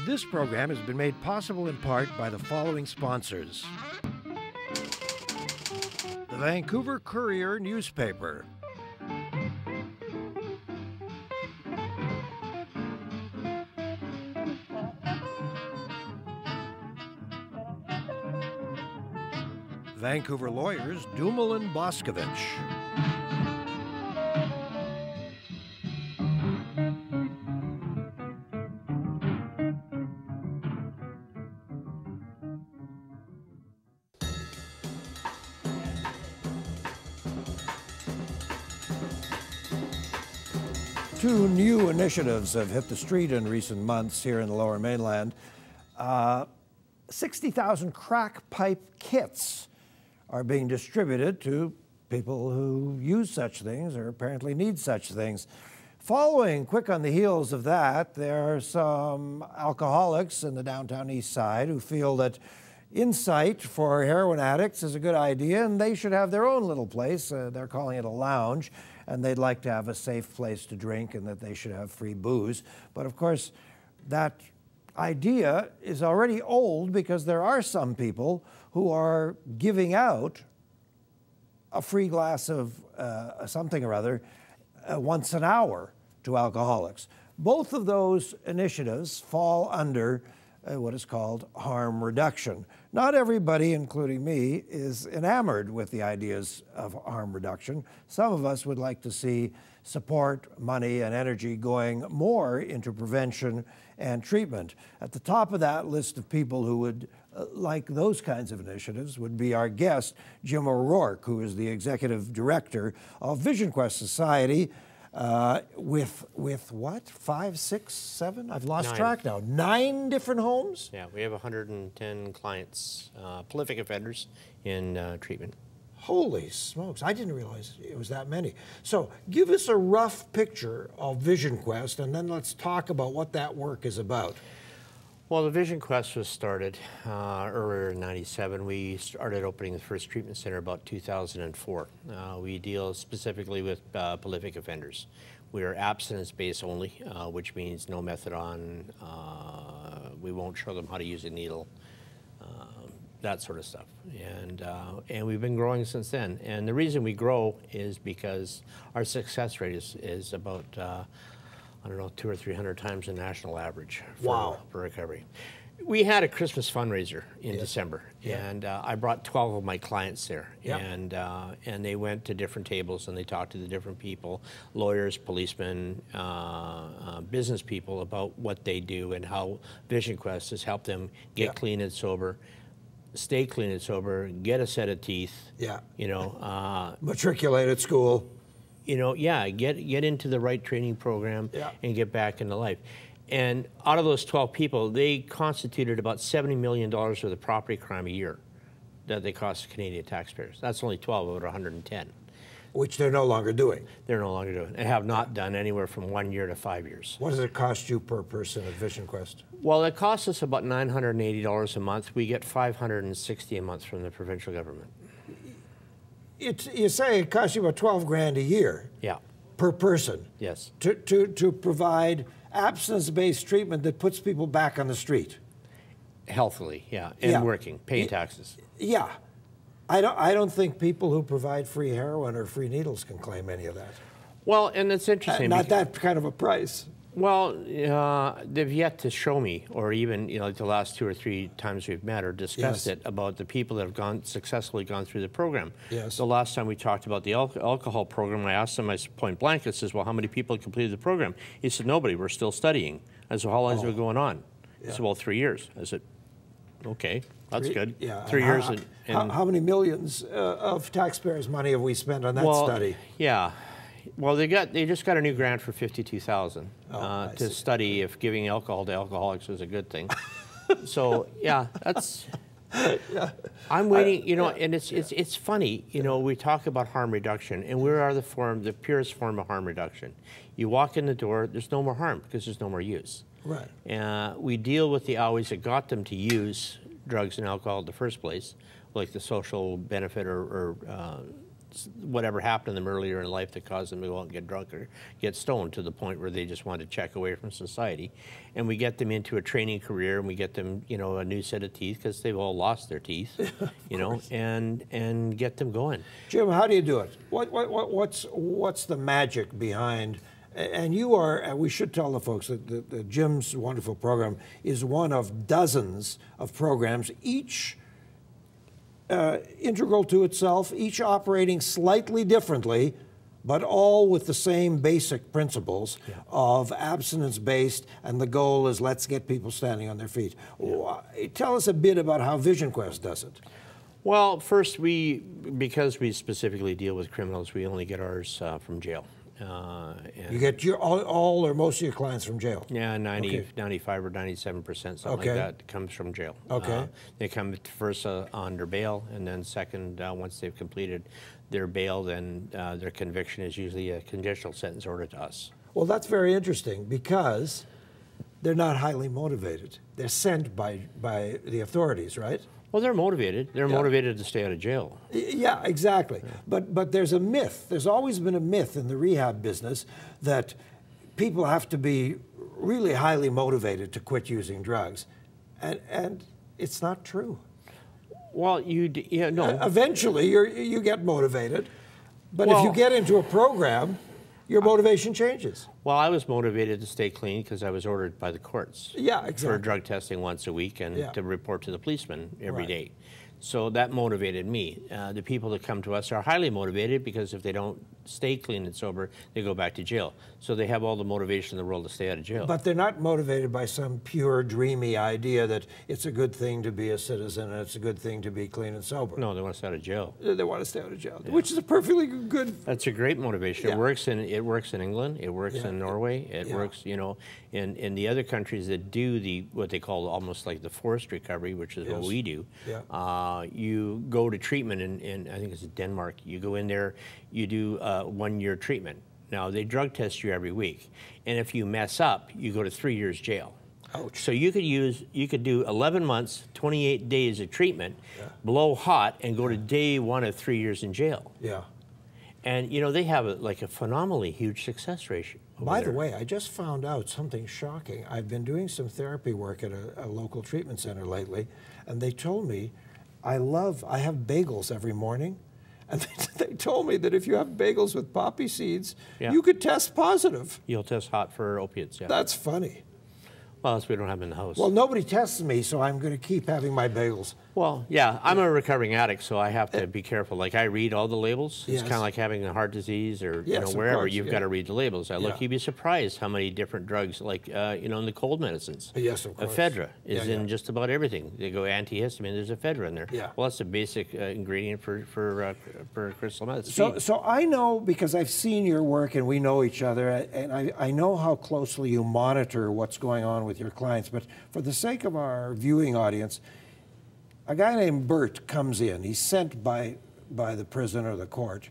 This program has been made possible in part by the following sponsors. The Vancouver Courier newspaper. Vancouver lawyers Dumal and Boscovich. Two new initiatives have hit the street in recent months here in the Lower Mainland. 60,000 crack pipe kits are being distributed to people who use such things or apparently need such things. Following quick on the heels of that, there are some alcoholics in the downtown east side who feel that insight for heroin addicts is a good idea and they should have their own little place. They're calling it a lounge, and they'd like to have a safe place to drink and that they should have free booze. But of course, that idea is already old because there are some people who are giving out a free glass of something or other once an hour to alcoholics. Both of those initiatives fall under what is called harm reduction. Not everybody, including me, is enamored with the ideas of harm reduction. Some of us would like to see support, money, and energy going more into prevention and treatment. At the top of that list of people who would like those kinds of initiatives would be our guest, Jim O'Rourke, who is the executive director of VisionQuest Society, with what, 5, 6, 7? I've lost track now. 9 different homes? Yeah, we have 110 clients, prolific offenders in treatment. Holy smokes, I didn't realize it was that many. So give us a rough picture of VisionQuest, and then let's talk about what that work is about. Well, the VisionQuest was started earlier in '97. We started opening the first treatment center about 2004. We deal specifically with prolific offenders. We are abstinence-based only, which means no methadone. We won't show them how to use a needle, that sort of stuff. And we've been growing since then. And the reason we grow is because our success rate is about I don't know, 200 or 300 times the national average for recovery. We had a Christmas fundraiser in December, and I brought 12 of my clients there, and they went to different tables and they talked to the different people, lawyers, policemen, business people about what they do and how VisionQuest has helped them get clean and sober, stay clean and sober, get a set of teeth, you know, matriculate at school. You know, get into the right training program and get back into life. And out of those 12 people, they constituted about $70 million worth of property crime a year that they cost Canadian taxpayers. That's only 12 out of 110. Which they're no longer doing. They're no longer doing, and have not done anywhere from 1 year to 5 years. What does it cost you per person at VisionQuest? Well, it costs us about $980 a month. We get $560 a month from the provincial government. You say it costs you about 12 grand a year per person to provide abstinence-based treatment that puts people back on the street. Healthily, and working, paying taxes. Yeah. I don't think people who provide free heroin or free needles can claim any of that. Well, and it's interesting. Not that kind of a price. Well, they've yet to show me, or even like the last 2 or 3 times we've met or discussed it, about the people that have successfully gone through the program. The last time we talked about the alcohol program, I asked him, I said, point blank, I says, well, how many people have completed the program? He said, nobody, we're still studying. I said, how long has it been going on? He said, well, 3 years. I said, okay, that's good. 3 years. How many millions of taxpayers' money have we spent on that study? Well, they just got a new grant for $52,000 to study if giving alcohol to alcoholics is a good thing. So that's. I'm waiting, you know, and it's funny, you know. We talk about harm reduction, and we are the purest form of harm reduction. You walk in the door, there's no more harm because there's no more use. Right. We deal with the always that got them to use drugs and alcohol in the first place, like the social benefit or whatever happened to them earlier in life that caused them to go out and get drunk or get stoned to the point where they just wanted to check away from society. And we get them into a training career, and we get them, you know, a new set of teeth because they've all lost their teeth, you know, and get them going. Jim, how do you do it? What's the magic behind? And you are, and we should tell the folks that Jim's wonderful program is one of dozens of programs, each integral to itself, each operating slightly differently, but all with the same basic principles of abstinence-based, and the goal is let's get people standing on their feet. Tell us a bit about how VisionQuest does it. Well, first, because we specifically deal with criminals, we only get ours from jail. You get all or most of your clients from jail? Yeah, 95 or 97%, something like that, comes from jail. Okay. They come first under bail, and then second, once they've completed their bail, then their conviction is usually a conditional sentence order to us. Well, that's very interesting because they're not highly motivated. They're sent by the authorities, right? Well, they're motivated. They're motivated to stay out of jail. Yeah, exactly. Yeah. But there's a myth. There's always been a myth in the rehab business that people have to be really highly motivated to quit using drugs, and it's not true. Well, no. Eventually, you get motivated, but if you get into a program, your motivation changes. Well, I was motivated to stay clean because I was ordered by the courts for drug testing once a week and to report to the policeman every day. So that motivated me. The people that come to us are highly motivated because if they don't stay clean and sober, they go back to jail. So they have all the motivation in the world to stay out of jail. But they're not motivated by some pure, dreamy idea that it's a good thing to be a citizen and it's a good thing to be clean and sober. No, they want to stay out of jail. They want to stay out of jail, which is a perfectly good... That's a great motivation. It works in England. It works in Norway. It works, you know, in the other countries that do what they call almost like the forced recovery, which is what we do. You go to treatment in I think it's Denmark. You go in there, you do 1-year treatment. Now, they drug test you every week, and if you mess up, you go to 3 years jail. Ouch. So you could do 11 months, 28 days of treatment, blow hot, and go to day 1 of 3 years in jail. Yeah. And, you know, they have like a phenomenally huge success ratio. By the way, I just found out something shocking. I've been doing some therapy work at a local treatment center lately, and they told me, I have bagels every morning. And they told me that if you have bagels with poppy seeds, you could test positive. You'll test hot for opiates, That's funny. Well, that's we don't have in the house. Well, nobody tests me, so I'm going to keep having my bagels. Well, yeah, I'm a recovering addict, so I have to be careful. Like, I read all the labels. It's kind of like having a heart disease or you know, wherever. You've got to read the labels. I look, you'd be surprised how many different drugs, like, you know, in the cold medicines. Yes, of course. Ephedra is in just about everything. They go antihistamine, there's ephedra in there. Yeah. Well, that's a basic ingredient for crystal meth. So I know, because I've seen your work and we know each other, and I know how closely you monitor what's going on with your clients, but for the sake of our viewing audience, a guy named Bert comes in. He's sent by the prison or the court.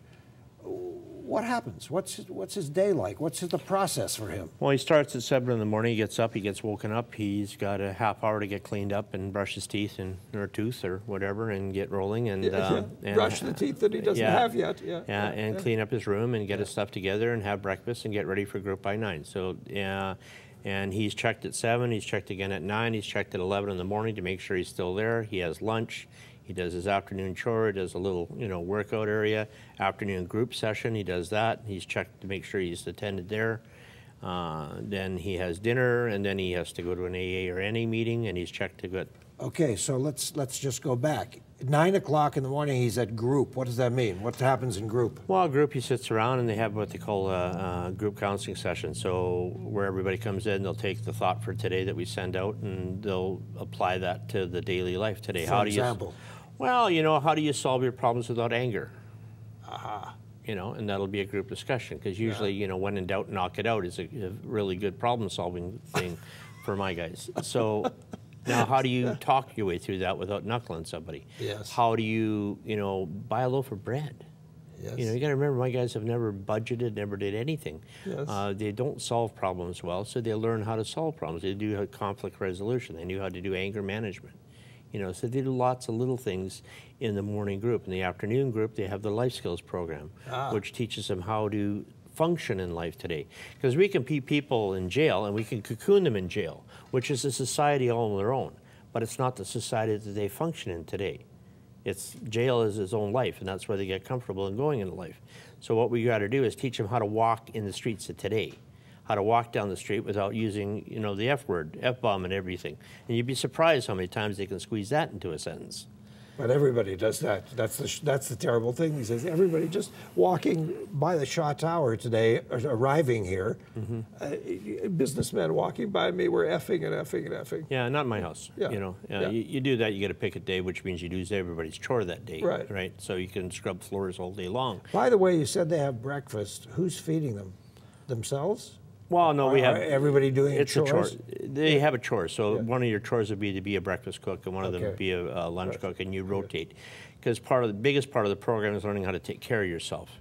What happens? What's his day like? What's the process for him? Well, he starts at 7 in the morning. He gets up. He gets woken up. He's got a half hour to get cleaned up and brush his teeth or tooth or whatever and get rolling and brush the teeth that he doesn't have yet. And clean up his room and get his stuff together and have breakfast and get ready for group by 9. So and he's checked at 7. He's checked again at 9. He's checked at 11 in the morning to make sure he's still there. He has lunch. He does his afternoon chore. He does a little, you know, workout area. Afternoon group session. He does that. He's checked to make sure he's attended there. Then he has dinner, and then he has to go to an AA or NA meeting, and he's checked to get. Okay, so let's just go back. 9 o'clock in the morning, he's at group. What does that mean? What happens in group? Well, group, he sits around and they have what they call a group counseling session. So where everybody comes in, they'll take the thought for today that we send out and they'll apply that to the daily life today. For example? Well, you know, how do you solve your problems without anger? Aha. You know, and that'll be a group discussion because usually, you know, when in doubt, knock it out is a really good problem-solving thing for my guys. So. Now, how do you talk your way through that without knuckling somebody? Yes. How do you, you know, buy a loaf of bread? Yes. You know, you got to remember, my guys have never budgeted, never did anything. Yes. They don't solve problems well, so they learn how to solve problems. They do conflict resolution. They knew how to do anger management. You know, so they do lots of little things in the morning group. In the afternoon group, they have the life skills program, which teaches them how to function in life today. Because we can keep people in jail and we can cocoon them in jail, which is a society all on their own. But it's not the society that they function in today. It's jail is his own life, and that's where they get comfortable in going into life. So what we got to do is teach them how to walk in the streets of today, how to walk down the street without using, you know, the F word, F-bomb and everything. And you'd be surprised how many times they can squeeze that into a sentence. But everybody does that. That's the terrible thing. He says everybody just walking by the Shaw Tower today, arriving here, businessmen walking by me were effing and effing and effing. Yeah, not in my house. Yeah. You know, Yeah. you do that, you get a picket day, which means you do everybody's chore that day. Right. Right. So you can scrub floors all day long. By the way, you said they have breakfast. Who's feeding them? Themselves? Well, no, we have everybody doing it's chores? a chore. They have a chore. So one of your chores would be to be a breakfast cook, and one of them would be a lunch cook, and you rotate. Because the biggest part of the program is learning how to take care of yourself.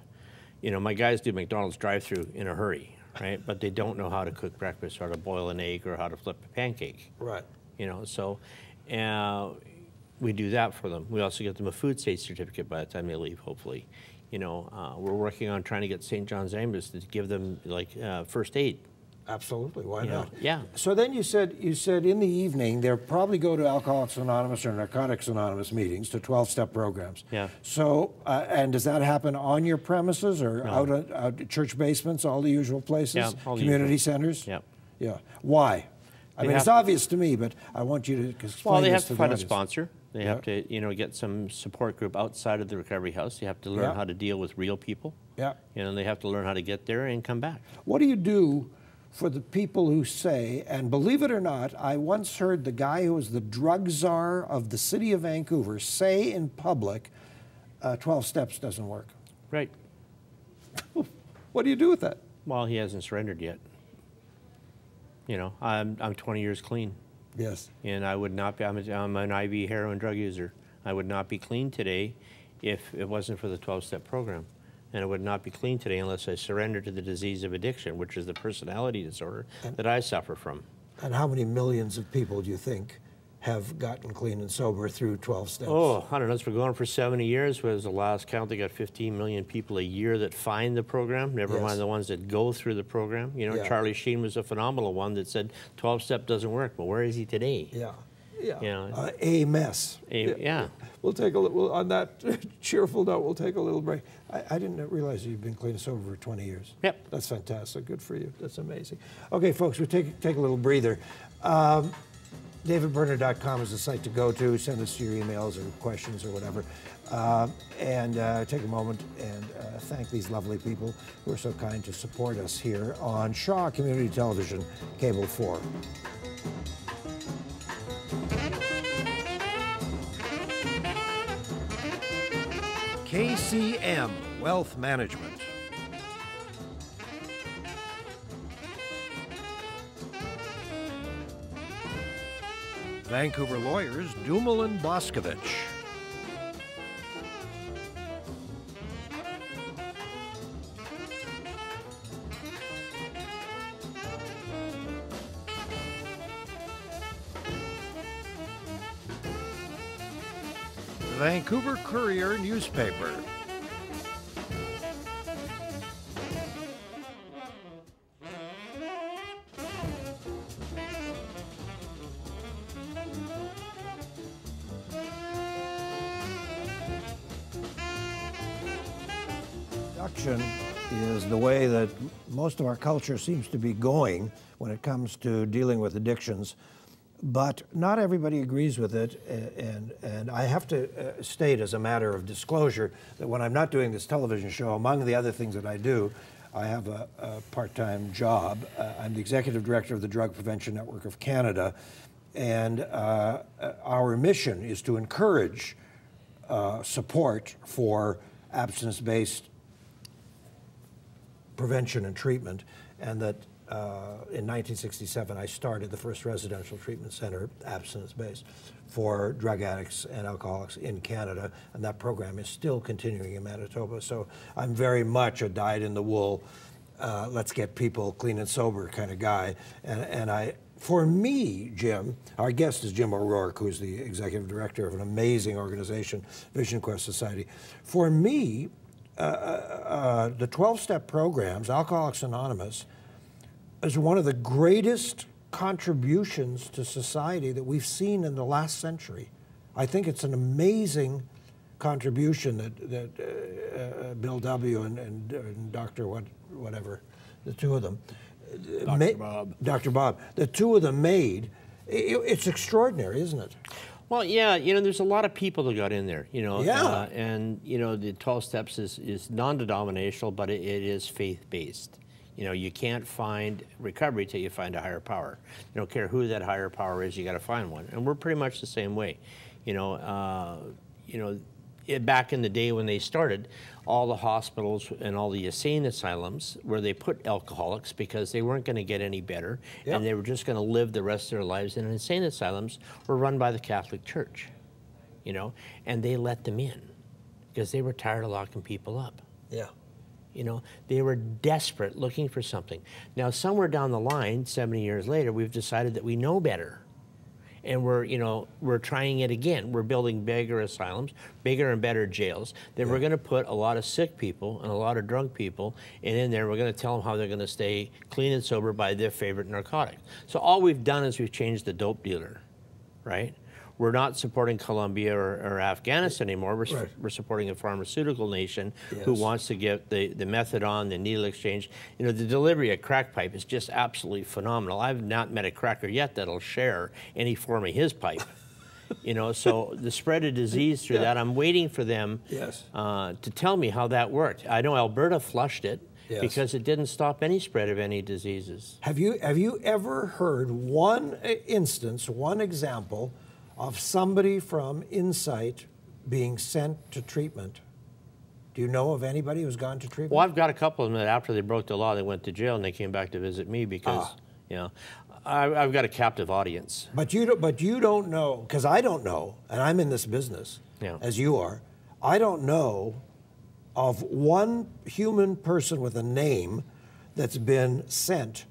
You know, my guys do McDonald's drive-through in a hurry, right? But they don't know how to cook breakfast, or how to boil an egg, or how to flip a pancake. Right. You know, so we do that for them. We also get them a food safety certificate by the time they leave, hopefully. You know, we're working on trying to get St. John's Ambulance to give them like first aid. Absolutely. Why not? Yeah. So then you said in the evening they'll probably go to Alcoholics Anonymous or Narcotics Anonymous meetings, to 12-step programs. Yeah. So and does that happen on your premises or out at church basements, all the usual places? Yeah, all the community usual. centers? Yeah. Yeah. Why? I mean, it's obvious to me, but I want you to explain. Well, they have this to the find a audience. sponsor. They have to, you know, get some support group outside of the recovery house. They have to learn how to deal with real people. Yeah. You know, they have to learn how to get there and come back. What do you do for the people who say, and believe it or not, I once heard the guy who was the drug czar of the city of Vancouver say in public, 12 steps doesn't work. Right. What do you do with that? Well, he hasn't surrendered yet. You know, I'm 20 years clean. Yes. And I would not be, I'm an IV heroin drug user. I would not be clean today if it wasn't for the 12-step program. And I would not be clean today unless I surrendered to the disease of addiction, which is the personality disorder that I suffer from. And how many millions of people do you think have gotten clean and sober through 12 steps? Oh, I don't know. It's been going on for 70 years. Was the last count? They got 15 million people a year that find the program, never mind the ones that go through the program. You know, Charlie Sheen was a phenomenal one that said 12-step doesn't work. But where is he today? Yeah. Yeah. You know, a mess. Yeah. We'll take a little, on that cheerful note, we'll take a little break. I didn't realize you've been clean and sober for 20 years. Yep. That's fantastic. Good for you. That's amazing. Okay, folks, we'll take a little breather. DavidBerner.com is the site to go to. Send us your emails or questions or whatever. And take a moment and thank these lovely people who are so kind to support us here on Shaw Community Television, Cable 4. KCM Wealth Management. Vancouver lawyers Dumel and Boscovich. Vancouver Courier newspaper. Addiction is the way that most of our culture seems to be going when it comes to dealing with addictions. But not everybody agrees with it, and I have to state as a matter of disclosure that when I'm not doing this television show, among the other things that I do, I have a part-time job. I'm the executive director of the Drug Prevention Network of Canada, and our mission is to encourage support for abstinence-based prevention and treatment, and that in 1967, I started the first residential treatment center, abstinence-based, for drug addicts and alcoholics in Canada, and that program is still continuing in Manitoba. So I'm very much a dyed-in-the-wool, let's get people clean and sober kind of guy, and I For me, Jim, our guest is Jim O'Rourke, who's the executive director of an amazing organization, VisionQuest Society. For me, the 12-step programs, Alcoholics Anonymous, is one of the greatest contributions to society that we've seen in the last century. I think it's an amazing contribution that Bill W. and Dr. whatever, the two of them, Dr. Bob, the two of them made. It's extraordinary, isn't it? Well, yeah, you know, there's a lot of people that got in there, you know. Yeah. And, you know, the 12 steps is non-denominational, but it is faith-based. You know, you can't find recovery till you find a higher power. You don't care who that higher power is, you got to find one. And we're pretty much the same way. Back in the day when they started, all the hospitals and all the insane asylums where they put alcoholics because they weren't going to get any better, Yep. and they were just going to live the rest of their lives in insane asylums were run by the Catholic Church, you know, and they let them in because they were tired of locking people up. Yeah. You know, they were desperate looking for something. Now, somewhere down the line, 70 years later, we've decided that we know better. And we're trying it again. We're building bigger asylums, bigger and better jails. Then we're going to put a lot of sick people and a lot of drunk people in there. We're going to tell them how they're going to stay clean and sober by their favorite narcotic. So all we've done is we've changed the dope dealer, right? We're not supporting Colombia or Afghanistan anymore. We're supporting a pharmaceutical nation who wants to get the methadone, the needle exchange. You know, the delivery of crack pipe is just absolutely phenomenal. I've not met a cracker yet that'll share any form of his pipe. You know, so the spread of disease through that, I'm waiting for them to tell me how that worked. I know Alberta flushed it. Yes. Because it didn't stop any spread of any diseases. Have you ever heard one instance, one example of somebody from Insight being sent to treatment? Do you know of anybody who's gone to treatment? Well, I've got a couple of them that after they broke the law, they went to jail and they came back to visit me because, you know, I've got a captive audience. But you don't know, because I don't know, and I'm in this business, as you are. I don't know of one human person with a name that's been sent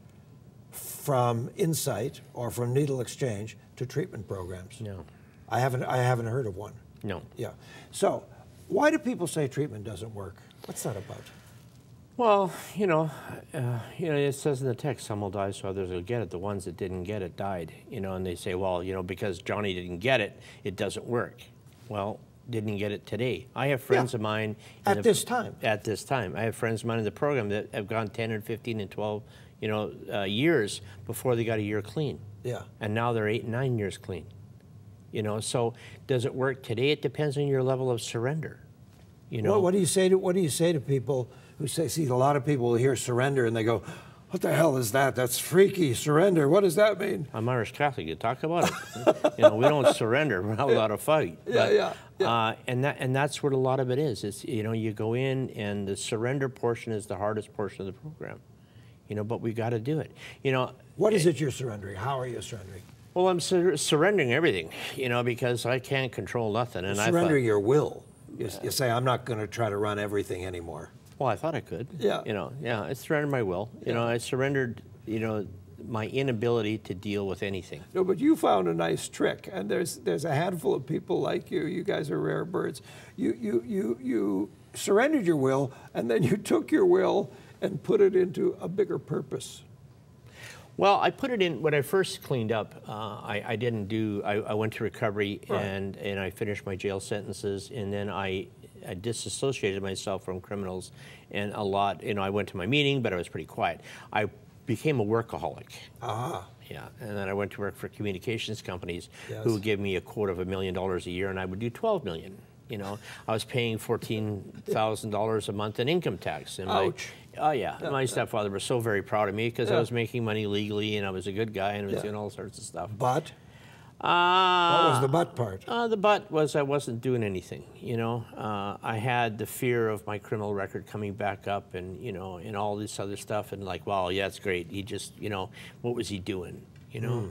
from Insight or from Needle Exchange to treatment programs. No. I haven't heard of one. No. Yeah. So why do people say treatment doesn't work? What's that about? Well, it says in the text, some will die so others will get it. The ones that didn't get it died, you know, and they say, well, you know, because Johnny didn't get it, it doesn't work. Well, didn't get it today. I have friends of mine. At this time. At this time. I have friends of mine in the program that have gone 10 and 15 and 12, years before they got a year clean. Yeah. And now they're 8 and 9 years clean. You know, so does it work today? It depends on your level of surrender. You know. Well, what do you say to people who say, see, a lot of people will hear surrender and they go, what the hell is that? That's freaky, surrender. What does that mean? I'm Irish Catholic. You talk about it. You know, we don't surrender. We're not allowed to fight. And that's what a lot of it is. It's, you know, you go in and the surrender portion is the hardest portion of the program. You know, but we got to do it. You know. What is it you're surrendering? How are you surrendering? Well, I'm surrendering everything, you know, because I can't control nothing. And surrendering your will. You say, I'm not going to try to run everything anymore. Well, I thought I could. Yeah. You know, I surrendered my will. You know, I surrendered, you know, my inability to deal with anything. No, but you found a nice trick, and there's a handful of people like you. You guys are rare birds. You surrendered your will, and then you took your will and put it into a bigger purpose. Well, I put it in, when I first cleaned up, I went to recovery and I finished my jail sentences, and then I disassociated myself from criminals and a lot, you know, I went to my meeting, but I was pretty quiet. I became a workaholic. Yeah, and then I went to work for communications companies who would give me a quote of $1 million a year, and I would do $12 million. You know, I was paying $14,000 a month in income tax. And ouch. My stepfather was so very proud of me because I was making money legally and I was a good guy and I was doing all sorts of stuff. But? What was the but part? The but was I wasn't doing anything, you know. I had the fear of my criminal record coming back up and, you know, and all this other stuff and like, well, yeah, it's great. He just, you know, what was he doing, you know?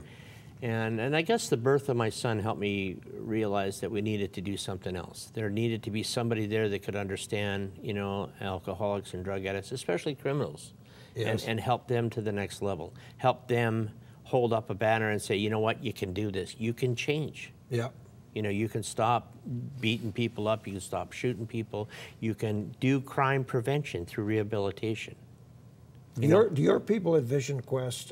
And I guess the birth of my son helped me realize that we needed to do something else. There needed to be somebody there that could understand, you know, alcoholics and drug addicts, especially criminals, and help them to the next level. Help them hold up a banner and say, you know what, you can do this. You can change. Yeah. You know, you can stop beating people up. You can stop shooting people. You can do crime prevention through rehabilitation. Do your people at VisionQuest,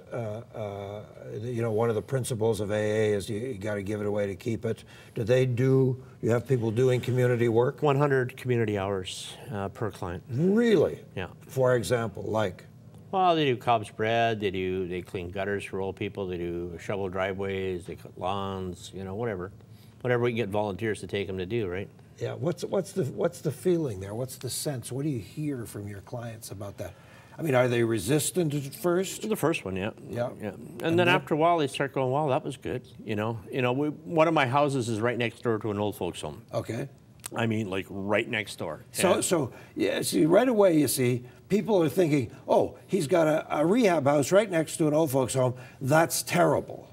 you know, one of the principles of AA is you got to give it away to keep it. You have people doing community work? 100 community hours per client. Really? Yeah. For example, like? Well, they do Cobb's bread, they clean gutters for old people, they do shovel driveways, they cut lawns, you know, whatever. Whatever we can get volunteers to take them to do, right? Yeah, what's the feeling there? What's the sense? What do you hear from your clients about that? I mean, are they resistant at first? The first one, yeah. Yeah. Yeah. And then after a while, they start going, wow, that was good. You know, one of my houses is right next door to an old folks home. Okay. I mean, like right next door. So yeah, see, right away, you see, people are thinking, oh, he's got a rehab house right next to an old folks home. That's terrible.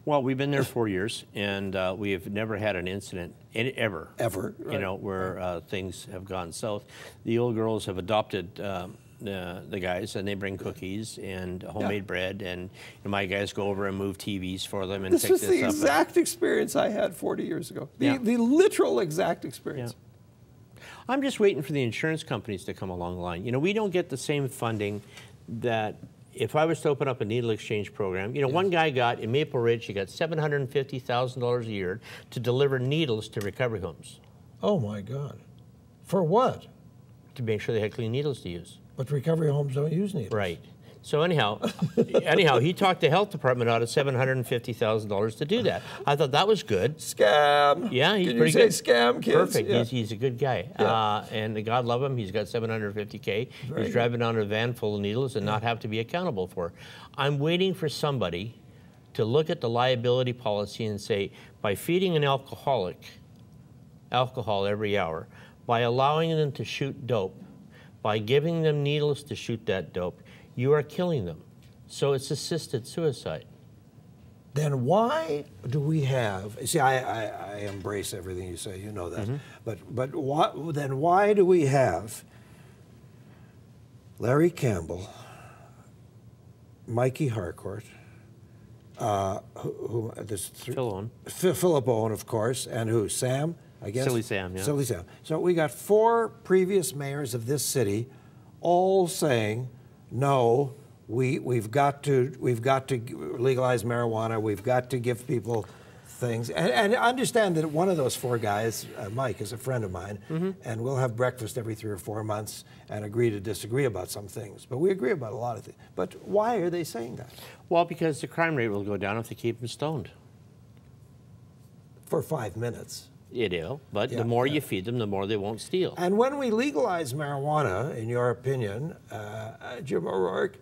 Well, we've been there 4 years, and we have never had an incident ever. Ever, right. You know, where things have gone south. The old girls have adopted the guys, and they bring cookies and homemade bread, and my guys go over and move TVs for them and This pick was this the up. exact experience I had 40 years ago. Yeah. The literal exact experience. Yeah. I'm just waiting for the insurance companies to come along the line. You know, we don't get the same funding that if I was to open up a needle exchange program, you know, one guy got, in Maple Ridge, he got $750,000 a year to deliver needles to recovery homes. Oh my God. For what? To make sure they had clean needles to use. But recovery homes don't use needles. Right. So anyhow, he talked the health department out of $750,000 to do that. I thought that was good. Scam. Yeah, he's Can pretty you good. say scam, kids? Perfect. Yeah. He's a good guy. Yeah. And God love him. He's got $750K. Very He's driving on a van full of needles and not have to be accountable for. I'm waiting for somebody to look at the liability policy and say, by feeding an alcoholic alcohol every hour, by allowing them to shoot dope, by giving them needles to shoot that dope, you are killing them. So it's assisted suicide. Then why do we have, see, I embrace everything you say, you know that, but why do we have Larry Campbell, Mikey Harcourt, Philip Owen, of course, and who, Sam, I guess? Silly Sam, yeah. Silly Sam. So we got 4 previous mayors of this city all saying, no, we've got to legalize marijuana. We've got to give people things, and understand that one of those 4 guys, Mike, is a friend of mine, and we'll have breakfast every 3 or 4 months and agree to disagree about some things. But we agree about a lot of things. But why are they saying that? Well, because the crime rate will go down if they keep them stoned. For 5 minutes. It will, but the more you feed them, the more they won't steal. And when we legalize marijuana, in your opinion, Jim O'Rourke,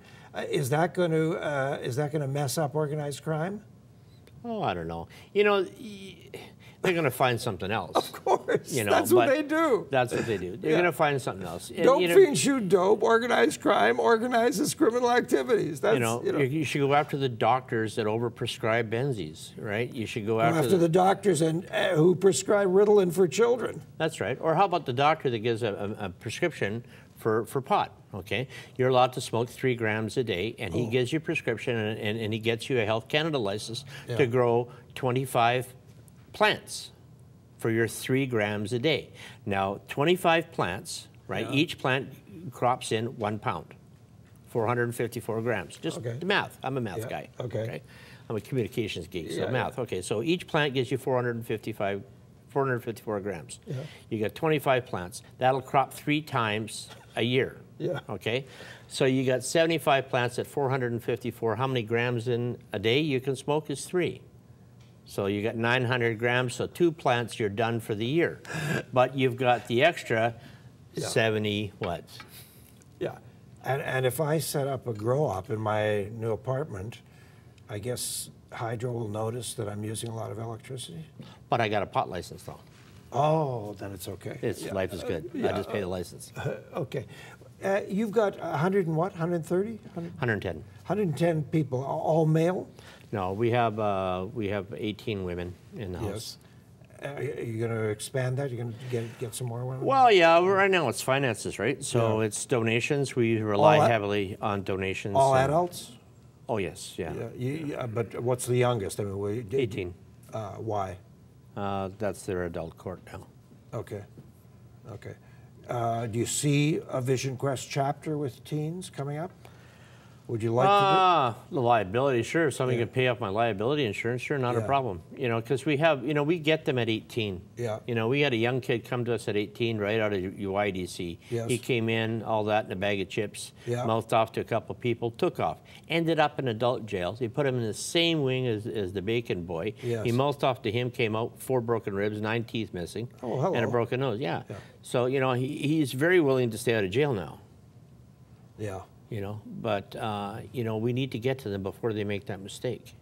is that going to mess up organized crime? Oh, I don't know. You know, they're going to find something else. Of course. You know, that's what they do. That's what they do. They're going to find something else. Dope fiends shoot dope. Organized crime organizes criminal activities. That's, you should go after the doctors that overprescribe Benzies, right? You should go after the doctors who prescribe Ritalin for children. That's right. Or how about the doctor that gives a prescription for pot, okay? You're allowed to smoke 3 grams a day, and he gives you a prescription, and he gets you a Health Canada license to grow 25 plants for your 3 grams a day. Now, 25 plants, right? Each plant crops in 1 pound, 454 grams. Just the math. I'm a math guy. Okay. I'm a communications geek, so math. Okay, so each plant gives you 454 grams. You got 25 plants. That'll crop 3 times a year. Okay, so you got 75 plants at 454. How many grams in a day you can smoke is 3. So you got 900 grams, so 2 plants, you're done for the year. But you've got the extra 70 what? Yeah, and if I set up a grow-op in my new apartment, I guess Hydro will notice that I'm using a lot of electricity? But I got a pot license, though. Oh, then it's okay. Life is good. I just pay the license. Okay. You've got 100 and what? 130? 110. 110 people, all male? No, we have 18 women in the house. Are you going to expand that? You're going to get some more women? Well, yeah, right now it's finances, right? So it's donations. We rely heavily on donations. All adults? Oh, yes, yeah. But what's the youngest? I mean, 18. Why? That's their adult court now. Okay. Okay. Do you see a VisionQuest chapter with teens coming up? Would you like to do? The liability, sure. If somebody can pay off my liability insurance, sure, not a problem. You know, because we have, you know, we get them at 18. Yeah. You know, we had a young kid come to us at 18 right out of UIDC. Yes. He came in, all that in a bag of chips, Yeah. mouthed off to a couple of people, took off. Ended up in adult jail. They put him in the same wing as the bacon boy. Yes. He mouthed off to him, came out, 4 broken ribs, 9 teeth missing. Oh, hello. And a broken nose, yeah. So, you know, he's very willing to stay out of jail now. Yeah. You know, but you know, we need to get to them before they make that mistake.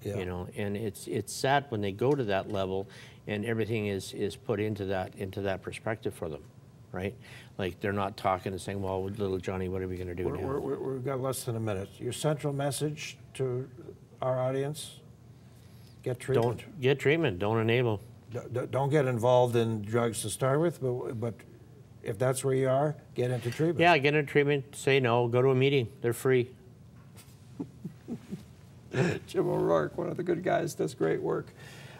Yeah. You know, and it's sad when they go to that level, and everything is put into that perspective for them, right? Like they're not talking and saying, "Well, little Johnny, what are we going to do now?" We've got less than a minute. Your central message to our audience: get treatment. Don't get treatment. Don't enable. Don't get involved in drugs to start with, but if that's where you are, get into treatment. Yeah, get into treatment. Say no. Go to a meeting. They're free. Jim O'Rourke, one of the good guys, does great work.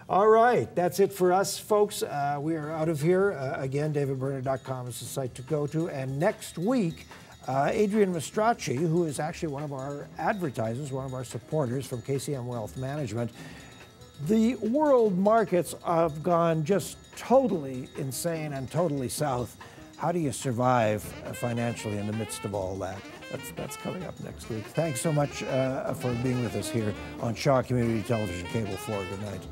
All right, that's it for us, folks. We are out of here. Again, davidbernard.com is the site to go to. And next week, Adrian Mastracci, who is actually one of our advertisers, one of our supporters from KCM Wealth Management. The world markets have gone just totally insane and totally south. How do you survive financially in the midst of all that? That's coming up next week. Thanks so much for being with us here on Shaw Community Television Cable 4. Good night.